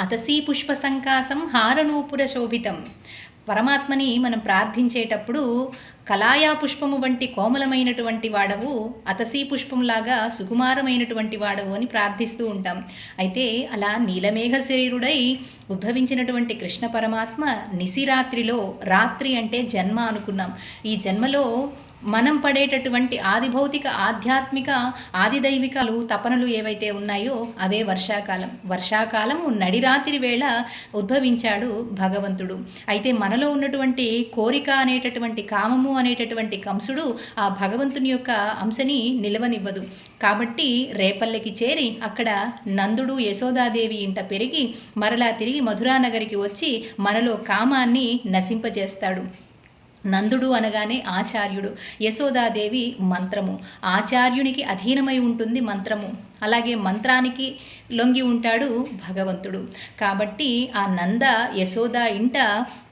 అతసీ పుష్ప సంకాసం హారనూపుర శోభితం. పరమాత్మని మనం ప్రార్థించేటప్పుడు కలాయా పుష్పము వంటి కోమలమైనటువంటి వాడవు, అతసీ పుష్పంలాగా సుకుమారమైనటువంటి వాడవు అని ప్రార్థిస్తూ ఉంటాం. అయితే అలా నీలమేఘ శరీరుడై ఉద్భవించినటువంటి కృష్ణ పరమాత్మ నిశిరాత్రిలో, రాత్రి అంటే జన్మ అనుకున్నాం, ఈ జన్మలో మనం పడేటటువంటి ఆదిభౌతిక ఆధ్యాత్మిక ఆదిదైవికాలు తపనలు ఏవైతే ఉన్నాయో అవే వర్షాకాలము నడిరాత్రి వేళ ఉద్భవించాడు భగవంతుడు. అయితే మనలో ఉన్నటువంటి కోరిక అనేటటువంటి కామము అనేటటువంటి కంసుడు ఆ భగవంతుని యొక్క అంశని నిలవనివ్వదు. కాబట్టి రేపల్లెకి చేరి అక్కడ నందుడు యశోదాదేవి ఇంట పెరిగి మరలా తిరిగి మధురానగరికి వచ్చి మనలో కామాన్ని నశింపజేస్తాడు. నందుడు అనగానే ఆచార్యుడు, యశోదాదేవి మంత్రము, ఆచార్యునికి అధీనమై ఉంటుంది మంత్రము, అలాగే మంత్రానికి లొంగి ఉంటాడు భగవంతుడు. కాబట్టి ఆ నంద యశోద ఇంట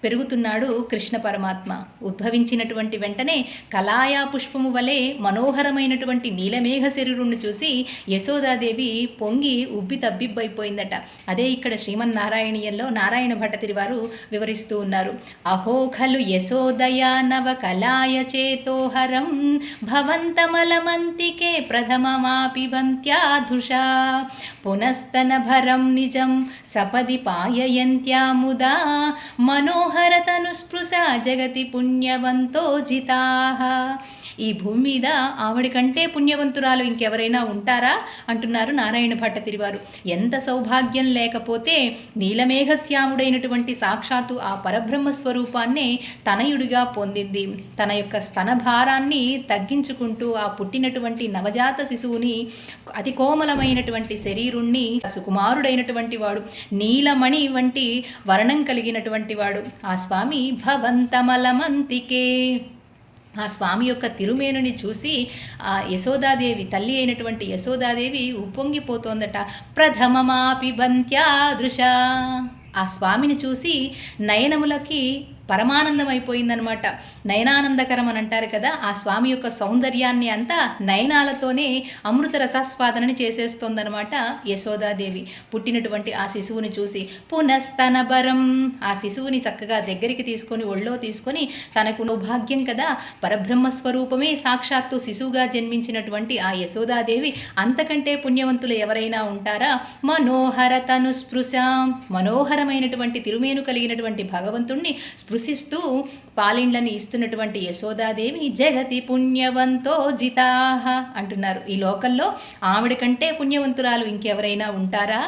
పెరుగుతున్నాడు కృష్ణ పరమాత్మ. ఉద్భవించినటువంటి వెంటనే కలాయా పుష్పము వలె మనోహరమైనటువంటి నీలమేఘ శరీరుణ్ణి చూసి యశోదాదేవి పొంగి ఉబ్బి తబ్బిబ్బైపోయిందట. అదే ఇక్కడ శ్రీమన్నారాయణీయంలో నారాయణ భట్టతిరి వారు వివరిస్తూ ఉన్నారు. అహో ఖలు యశోదయా నవ కలాయ చేతోహరం భవంతమలమంతికే ప్రథమమాపిబంత్యాధుషా పునస్తనభరం నిజం సపది పాయయంత్యాముదా మనోహరతనుస్పృశ జగతి పుణ్యవంతో జితాః. ఈ భూమి మీద ఆవిడ కంటే పుణ్యవంతురాలు ఇంకెవరైనా ఉంటారా అంటున్నారు నారాయణ భట్టతిరి వారు. ఎంత సౌభాగ్యం లేకపోతే నీలమేఘశ్యాముడైనటువంటి సాక్షాత్తు ఆ పరబ్రహ్మ స్వరూపాన్నే తనయుడిగా పొందింది. తన యొక్క స్తనభారాన్ని తగ్గించుకుంటూ ఆ పుట్టినటువంటి నవజాత శిశువుని, అతి కోమలమైనటువంటి శరీరుణ్ణి, సుకుమారుడైనటువంటి వాడు, నీలమణి వంటి వర్ణం కలిగినటువంటి వాడు ఆ స్వామి భవంతమలమంతికే. ఆ స్వామి యొక్క తిరుమేనుని చూసి ఆ యశోదాదేవి, తల్లి అయినటువంటి యశోదాదేవి ఉప్పొంగిపోతోందట. ప్రథమమాపిబంత్యాదృశ. ఆ స్వామిని చూసి నయనములకి పరమానందం అయిపోయిందనమాట. నయనానందకరం అని అంటారు కదా, ఆ స్వామి యొక్క సౌందర్యాన్ని అంతా నయనాలతోనే అమృత రసాస్వాదనని చేసేస్తోందనమాట యశోదాదేవి. పుట్టినటువంటి ఆ శిశువుని చూసి పునస్తనబరం, ఆ శిశువుని చక్కగా దగ్గరికి తీసుకొని ఒళ్ళో తీసుకొని, తనకు భాగ్యం కదా, పరబ్రహ్మ స్వరూపమే సాక్షాత్తు శిశువుగా జన్మించినటువంటి ఆ యశోదాదేవి అంతకంటే పుణ్యవంతులు ఎవరైనా ఉంటారా? మనోహర తను స్పృశ, మనోహరమైనటువంటి తిరుమేను కలిగినటువంటి భగవంతుణ్ణి స్పృశిస్తూ పాలిండ్లని ఇస్తున్నటువంటి యశోదాదేవి జగతి పుణ్యవంతో జితాః అంటున్నారు. ఈ లోకంలో ఆవిడ కంటే పుణ్యవంతురాలు ఇంకెవరైనా ఉంటారా?